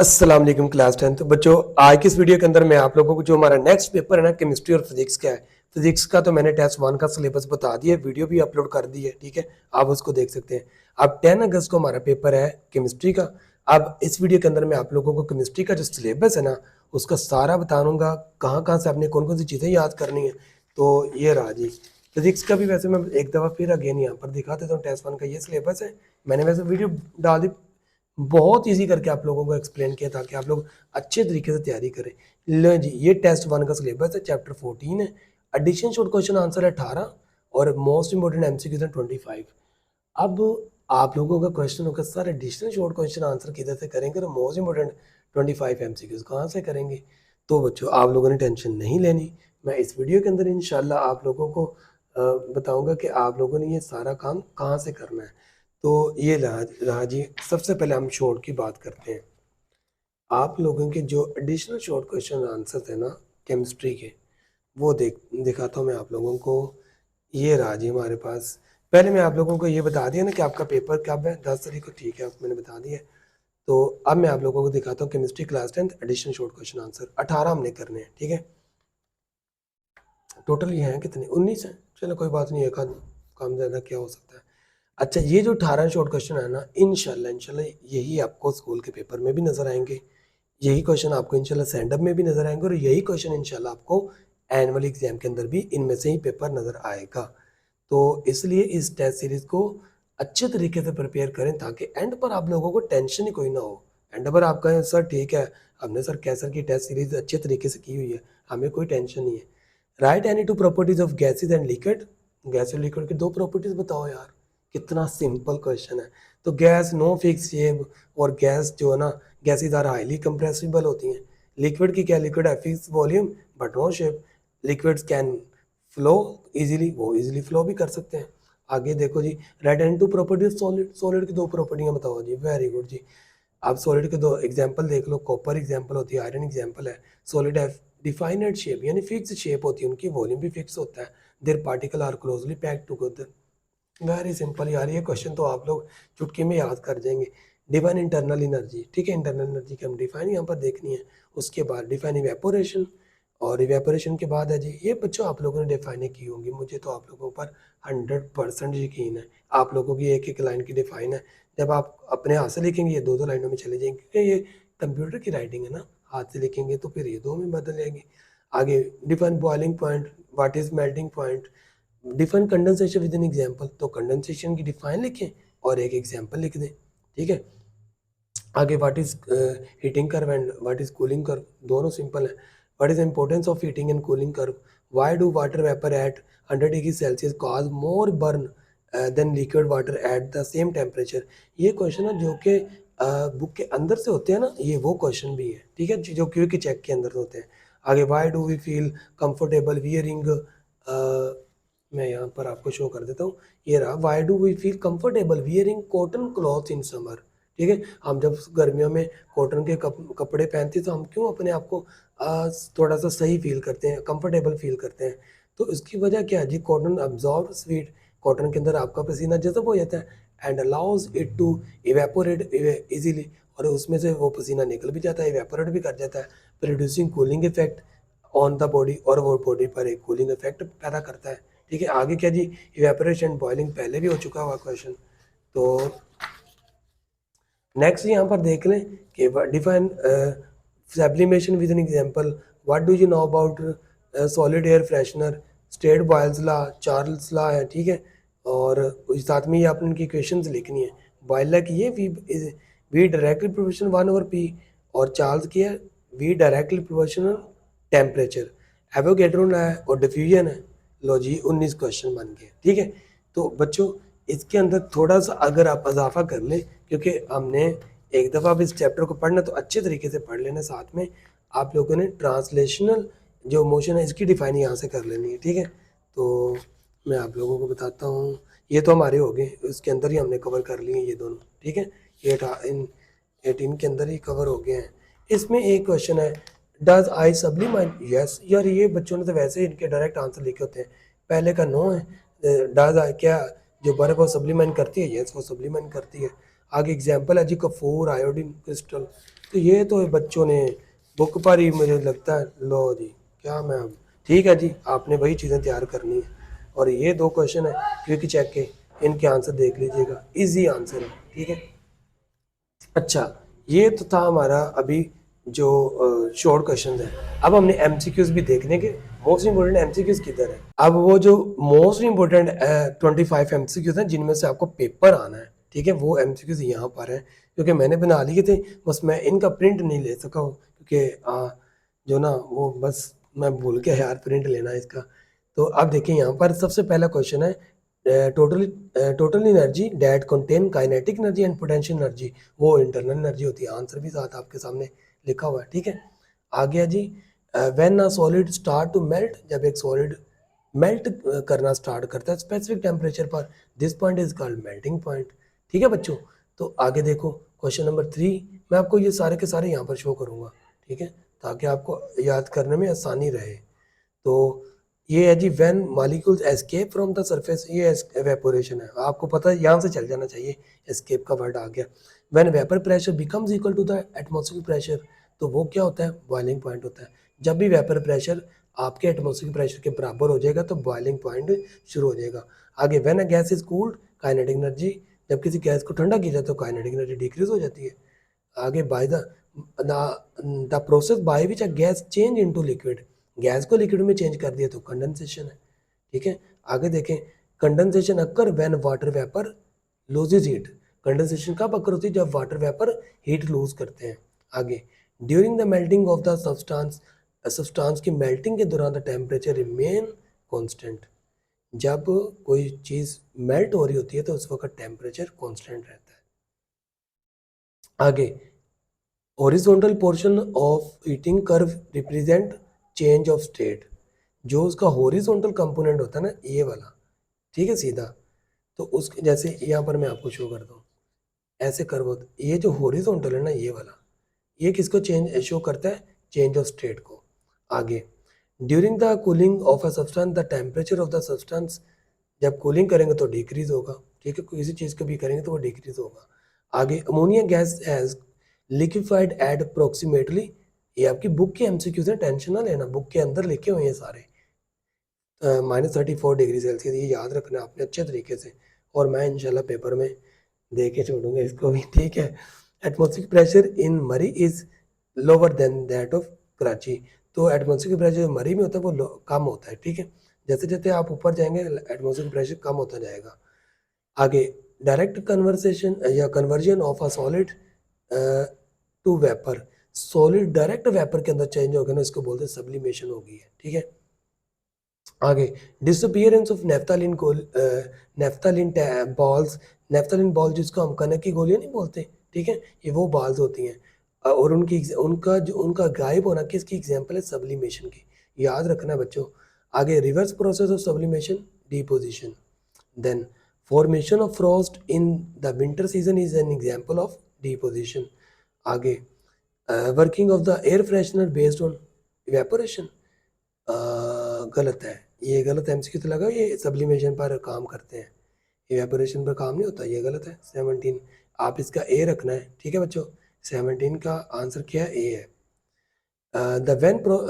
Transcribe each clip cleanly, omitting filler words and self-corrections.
अस्सलाम वालेकुम क्लास 10। तो बच्चों, आज की इस वीडियो के अंदर मैं आप लोगों को जो हमारा नेक्स्ट पेपर है ना, केमिस्ट्री और फिजिक्स का है। फिजिक्स का तो मैंने टेस्ट 1 का सिलेबस बता दिया, वीडियो भी अपलोड कर दी है, ठीक है, आप उसको देख सकते हैं। अब 10 अगस्त को हमारा पेपर है केमिस्ट्री का। अब इस वीडियो के अंदर मैं आप लोगों को केमिस्ट्री का जो सिलेबस है ना, उसका सारा बताऊंगा, कहाँ कहाँ से आपने कौन कौन सी चीज़ें याद करनी है। तो ये रहा जी। फिजिक्स का भी वैसे मैं एक दफ़ा फिर अगेन यहाँ पर दिखा देता हूँ। टेस्ट 1 का ये सिलेबस है, मैंने वैसे वीडियो डाल दी, बहुत इजी करके आप लोगों को एक्सप्लेन किया ताकि आप लोग अच्छे तरीके से तैयारी करें। लो जी, ये टेस्ट 1 का सिलेबस है, चैप्टर 14 है, एडिशन शॉर्ट क्वेश्चन आंसर है 18 और मोस्ट इंपोर्टेंट एमसीक्यूज है 25। अब आप लोगों का क्वेश्चन होगा, sir additional short question answer किधर से करेंगे और मोस्ट इंपोर्टेंट 25 एमसीक्यूज कहाँ से करेंगे। तो बच्चों, आप लोगों ने टेंशन नहीं लेनी। मैं इस वीडियो के अंदर इंशाल्लाह आप लोगों को बताऊंगा कि आप लोगों ने ये सारा काम कहाँ से करना है। तो ये रहा जी। सबसे पहले हम शॉर्ट की बात करते हैं। आप लोगों के जो एडिशनल शॉर्ट क्वेश्चन आंसर थे ना केमिस्ट्री के, वो दिखाता हूँ मैं आप लोगों को। ये रहा जी हमारे पास। पहले मैं आप लोगों को ये बता दिया ना कि आपका पेपर कब है, 10 तारीख को, ठीक है, आप मैंने बता दिया है। तो अब मैं आप लोगों को दिखाता हूँ chemistry class 10 additional short question answer 18 हमने करने हैं, ठीक है। टोटल ये हैं कितने, 19 हैं। चलो कोई बात नहीं, एक आध कम ज़्यादा क्या हो सकता है। अच्छा, ये जो 18 शॉर्ट क्वेश्चन है ना, इंशाल्लाह यही आपको स्कूल के पेपर में भी नजर आएंगे। यही क्वेश्चन आपको इंशाल्लाह सेंड अप में भी नजर आएंगे और यही क्वेश्चन इंशाल्लाह आपको एनुअल एग्जाम के अंदर भी इनमें से ही पेपर नजर आएगा। तो इसलिए इस टेस्ट सीरीज को अच्छे तरीके से प्रिपेयर करें ताकि एंड पर आप लोगों को टेंशन ही कोई ना हो। एंड पर आप कहें सर ठीक है, हमने सर कैसर की टेस्ट सीरीज अच्छे तरीके से की हुई है, हमें कोई टेंशन नहीं है। Right any two properties of gases and liquid. Gas और लिक्विड की दो प्रॉपर्टीज बताओ यार, कितना सिंपल क्वेश्चन है। तो गैस नो फिक्स शेप, और गैस जो है ना, गैसेज आर हाईली कंप्रेसिबल होती हैं। लिक्विड की क्या, लिक्विड है fix volume but no shape. Liquids can flow easily, वो इजीली फ्लो भी कर सकते हैं। आगे देखो जी, right and two properties solid. Solid की दो प्रॉपर्टियां बताओ जी, वेरी गुड जी। आप सॉलिड के दो एग्जांपल देख लो, कॉपर एग्जांपल होती है, आयरन एग्जांपल है। सॉलिड है डिफाइनेड शेप, यानी फिक्स शेप होती है उनकी, वॉल्यूम भी फिक्स होता है। There particle are closely packed together. Very simple यार, ये क्वेश्चन तो आप लोग चुटकी में याद कर जाएंगे। डिफाइन इंटरनल एनर्जी, ठीक है, इंटरनल एनर्जी की हम डिफाइन यहाँ पर देखनी है। उसके बाद डिफाइन इवेपोरेशन, और इवेपोरेशन के बाद है जी, ये बच्चों आप लोगों ने डिफाइन की होंगी, मुझे तो आप लोगों पर 100% यकीन है। आप लोगों की एक एक लाइन की डिफाइन है। जब आप अपने हाथ से लिखेंगे ये दो दो लाइनों में चले जाएंगे, क्योंकि ये कंप्यूटर की राइटिंग है ना, हाथ से लिखेंगे तो फिर ये दो में बदल जाएंगे। आगे define boiling point, what is melting point. Define condensation with an example, तो कंडेंसेशन की डिफाइन लिखें और एक एग्जांपल लिख दें, ठीक है। आगे what is heating curve and what is cooling curve, दोनों सिंपल है। What is importance of heating and cooling curve. Why do water vapour at 100 degree Celsius cause more burn than liquid water at the same temperature. ये question है जो कि book के अंदर से होते हैं ना, ये वो क्वेश्चन भी है, ठीक है, जो क्यू के चेक के अंदर होते हैं। आगे why do we feel comfortable wearing, मैं यहाँ पर आपको शो कर देता हूँ। ये रहा, why do we feel comfortable wearing cotton cloth in summer. ठीक है, हम जब गर्मियों में कॉटन के कपड़े पहनते हैं तो हम क्यों अपने आप को थोड़ा सा सही फील करते हैं, कंफर्टेबल फील करते हैं। तो इसकी वजह क्या है जी, कॉटन अब्जॉर्ब स्वीट, कॉटन के अंदर आपका पसीना जज़ब हो जाता है and allows it to evaporate easily, और उसमें से वो पसीना निकल भी जाता है, इवेपोरेट भी कर जाता है, producing cooling effect on the body, और वो बॉडी पर एक कूलिंग इफेक्ट पैदा करता है। ठीक है, आगे क्या जी, इवेपोरेशन बॉइलिंग पहले भी हो चुका हुआ क्वेश्चन। तो नेक्स्ट यहाँ पर देख लें कि define sublimation with an example. What do you know about solid air freshener. State Boyle's law, Charles law है, ठीक है। और साथ में ये आपने इनकी इक्वेशंस लिखनी है। बॉयल लॉ की ये वी डायरेक्टली प्रोपोर्शनल 1/p, और चार्ल्स की है V directly proportional temperature. Avogadro law है और डिफ्यूजन है। लो जी, 19 क्वेश्चन बन गए, ठीक है। तो बच्चों, इसके अंदर थोड़ा सा अगर आप इजाफा कर लें, क्योंकि हमने एक दफ़ा अब इस चैप्टर को पढ़ना तो अच्छे तरीके से पढ़ लेना, साथ में आप लोगों ने ट्रांसलेशनल जो मोशन है इसकी डिफाइन यहाँ से कर लेनी है, ठीक है। तो मैं आप लोगों को बताता हूँ, ये तो हमारे हो गए, इसके अंदर ही हमने कवर कर लिए ये दोनों, ठीक है। ये इन 18 के अंदर ही कवर हो गए हैं। इसमें एक क्वेश्चन है, डज आई सब्लिमाइन। यस यार, ये बच्चों ने तो वैसे ही इनके डायरेक्ट आंसर लिखे होते हैं। पहले का नो है, डज आई क्या जो बर्फ वो सब्लिमाइन करती है, यस वो सब्लिमाइन करती है। आगे एग्जांपल है जी, कफूर आयोडीन क्रिस्टल। तो ये तो बच्चों ने बुक पर ही मुझे लगता है, लो जी क्या मैं अब ठीक है जी, आपने वही चीज़ें तैयार करनी है। और ये 2 क्वेश्चन है क्विक चेक के, इनके आंसर देख लीजिएगा, ईजी आंसर है, ठीक है। अच्छा, ये तो था हमारा अभी जो शॉर्ट क्वेश्चन है। अब हमने एमसीक्यूज भी देखने के, मोस्ट इंपोर्टेंट एमसीक्यूज किधर है। अब वो जो मोस्ट इंपोर्टेंट 25 एमसीक्यूज हैं जिनमें से आपको पेपर आना है, ठीक है, वो एमसीक्यूज यहाँ पर है, क्योंकि मैंने बना लिए थे, बस मैं इनका प्रिंट नहीं ले सका हूँ, क्योंकि जो ना वो बस मैं भूल गया यार प्रिंट लेना है इसका। तो अब देखिए यहाँ पर सबसे पहला क्वेश्चन है, total energy that contain kinetic energy and potential energy, वो इंटरनल एनर्जी होती है। आंसर भी साथ आपके सामने लिखा हुआ है, ठीक है। आ गया जी, when a solid start to melt, जब एक सॉलिड मेल्ट करना स्टार्ट करता है स्पेसिफिक टेम्परेचर पर, this point is called melting point, ठीक है बच्चों। तो आगे देखो क्वेश्चन नंबर 3, मैं आपको ये सारे के सारे यहाँ पर शो करूँगा, ठीक है, ताकि आपको याद करने में आसानी रहे। तो ये है जी, when molecules escape from the surface, ये एवेपोरेशन है, आपको पता है, यहाँ से चल जाना चाहिए, एस्केप का वर्ड आ गया। When vapour pressure becomes equal to the atmospheric pressure, तो वो क्या होता है, बॉइलिंग पॉइंट होता है। जब भी वेपर प्रेशर आपके एटमॉस्फेरिक प्रेशर के बराबर हो जाएगा तो बॉइलिंग पॉइंट शुरू हो जाएगा। आगे when a gas is cooled, kinetic energy, जब किसी गैस को ठंडा किया जाए तो काइनेटिक एनर्जी डिक्रीज हो जाती है। आगे by the process by which a gas change into liquid, gas को लिक्विड में चेंज कर दिया तो कंडेंसेशन है, ठीक है। आगे देखें, condensation occur when water vapour loses heat, condensation कब अक्कर होती है, जब वाटर वेपर हीट लूज करते हैं। आगे during the melting of the substance, substance की मेल्टिंग के दौरान द टेम्परेचर रिमेन कांस्टेंट, जब कोई चीज़ मेल्ट हो रही होती है तो उस वक्त टेम्परेचर कांस्टेंट रहता है। आगे horizontal portion of heating curve represent change of state, जो उसका हॉरिजॉन्टल कंपोनेंट होता है ना, ये वाला, ठीक है, सीधा, तो उसके जैसे यहाँ पर मैं आपको शो करता हूँ, ऐसे कर्व होता है, ये जो हॉरिजॉन्टल है ना, ये वाला, ये किसको चेंज शो करता है, चेंज ऑफ स्टेट को। आगे during the cooling of a substance the temperature of the substance, जब कूलिंग करेंगे तो डिक्रीज होगा, ठीक है, किसी चीज़ को भी करेंगे तो वो डिक्रीज होगा। आगे ammonia gas as liquefied at approximately, ये आपकी बुक के एमसीक्यूज हैं, टेंशन ना लेना, बुक के अंदर लिखे हुए हैं सारे, -34 डिग्री सेल्सियस, ये याद रखना आपने अच्छे तरीके से, और मैं इंशाल्लाह पेपर में दे के छोड़ूंगा इसको भी, ठीक है। एटमॉस्फेरिक प्रेशर इन मरी is lower than that of Karachi, तो एटमॉस्फेरिक प्रेशर मरी में होता है वो कम होता है, ठीक है, जैसे जैसे आप ऊपर जाएंगे एटमॉस्फेरिक प्रेशर कम होता जाएगा। आगे डायरेक्ट कन्वर्सेशन या conversion of a solid to vapour, solid direct vapour के अंदर चेंज हो गया ना, इसको बोलते हैं सब्लिमेशन हो गई है, ठीक है। आगे disappearance of naphthalene naphthalene balls, naphthalene ball जिसको हम कनक की गोलियां नहीं बोलते, ठीक है, ये वो बॉल्स होती हैं, और उनका गायब होना किसकी एग्जांपल है, सब्लिमेशन की, याद रखना बच्चों। आगे reverse process of sublimation, deposition, then formation of frost in the winter season is an example of deposition. आगे working of the air freshener based on evaporation, गलत है, ये गलत एमसीक्यू तो लगा, ये सब्लिमेशन पर काम करते हैं, इवेपोरेशन पर काम नहीं होता, ये गलत है। 17 आप इसका ए रखना है, ठीक है बच्चों, 17 का आंसर क्या है, ए है।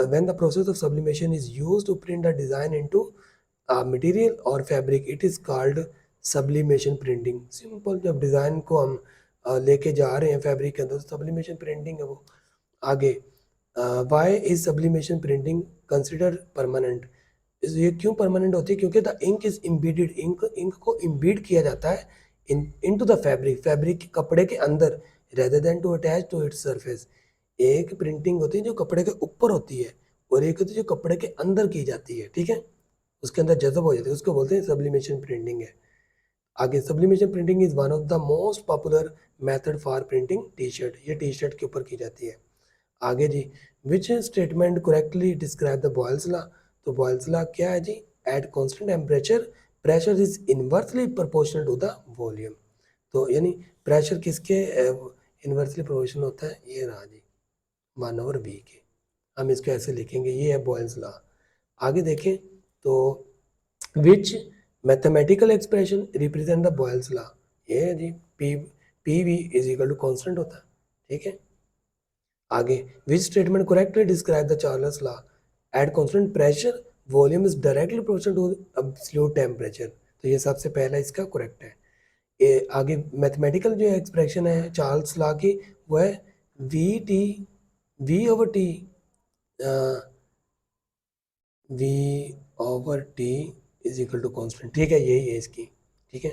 When the process of sublimation is used to print a design into a material or fabric, it is called sublimation printing, simple, जब डिज़ाइन को हम लेके जा रहे हैं फैब्रिक के अंदर तो सब्लिमेशन प्रिंटिंग है वो। आगे why is sublimation printing consider permanent, ये क्यों परमानेंट होती है, क्योंकि the ink is embedded, ink को इम्बीड किया जाता है इनटू द फैब्रिक, फैब्रिक के कपड़े के अंदर, rather than to attach to its surface. एक प्रिंटिंग होती है जो कपड़े के ऊपर होती है, और एक होती है जो कपड़े के अंदर की जाती है, ठीक है, उसके अंदर जज़ब हो जाती है, उसको बोलते हैं सब्लिमेशन प्रिंटिंग है। आगे sublimation printing is one of the most popular method for printing T shirt, ये टी शर्ट के ऊपर की जाती है। आगे जी, which statement correctly describe the Boyle's law, तो बॉयल्स लॉ क्या है जी, at constant temperature pressure is inversely proportional to the volume, तो यानी प्रेशर किसके इनवर्सली प्रोपोर्शनल होता है, ये रहा जी, 1/v के, हम इसको ऐसे लिखेंगे, ये है बॉयल्स लॉ। आगे देखें तो which mathematical expression represent the Boyle's law, ये है जी, P V is equal to constant होता है, ठीक है। आगे which statement correctly describe the Charles law at constant pressure volume is directly proportional to absolute temperature. तो ये सबसे पहला इसका करेक्ट है। ये आगे मैथमेटिकल जो एक्सप्रेशन है चार्ल्स लॉ की वो है V over T is equal to constant. ठीक है, यही है इसकी। ठीक है,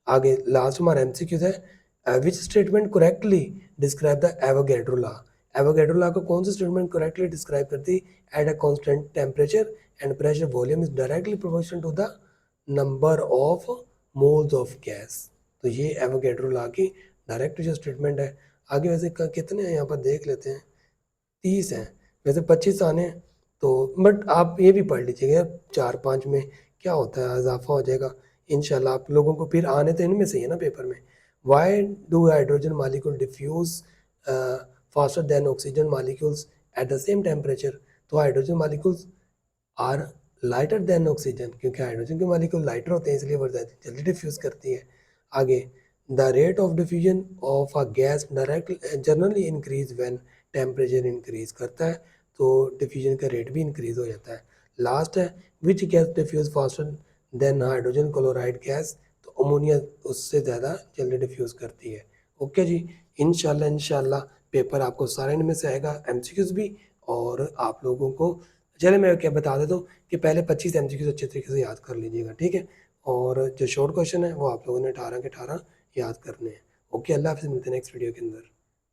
आगे लास्ट हमारा एमसीक्यूज है which statement correctly describe the Avogadro law. Avogadro law को कौन सी स्टेटमेंट करेक्टली डिस्क्राइब करती है? At a constant temperature and pressure volume is directly proportional to the number of moles of gas. तो ये Avogadro law की direct जो statement है। आगे वैसे कितने हैं यहाँ पर देख लेते हैं, 30 हैं, वैसे 25 आने हैं। तो बट आप ये भी पढ़ लीजिएगा 4-5 में क्या होता है, इजाफा हो जाएगा इंशाल्लाह। आप लोगों को फिर आने तो इनमें से ही है ना पेपर में। Why do hydrogen molecule diffuse faster than oxygen molecules at the same temperature. तो hydrogen molecules are lighter than oxygen, क्योंकि हाइड्रोजन के मालिक्यूल लाइटर होते हैं इसलिए वो जल्दी डिफ्यूज करती है। आगे the rate of diffusion of a gas direct generally increase when temperature increase करता है, तो डिफ्यूजन का रेट भी इंक्रीज हो जाता है। लास्ट है which gas diffuse faster than hydrogen chloride gas. तो अमोनिया उससे ज़्यादा जल्दी डिफ्यूज़ करती है। ओके जी, इंशाल्लाह पेपर आपको सारे इनमें से आएगा, एमसीक्यूज़ भी। और आप लोगों को चलिए मैं क्या बता देता हूँ कि पहले 25 एमसीक्यूज़ अच्छे तरीके से याद कर लीजिएगा। ठीक है, और जो शॉर्ट क्वेश्चन है वो आप लोगों ने 18 के 18 याद करने हैं। ओके, अल्लाह हाफ़िज़, मिलते हैं नेक्स्ट वीडियो के अंदर।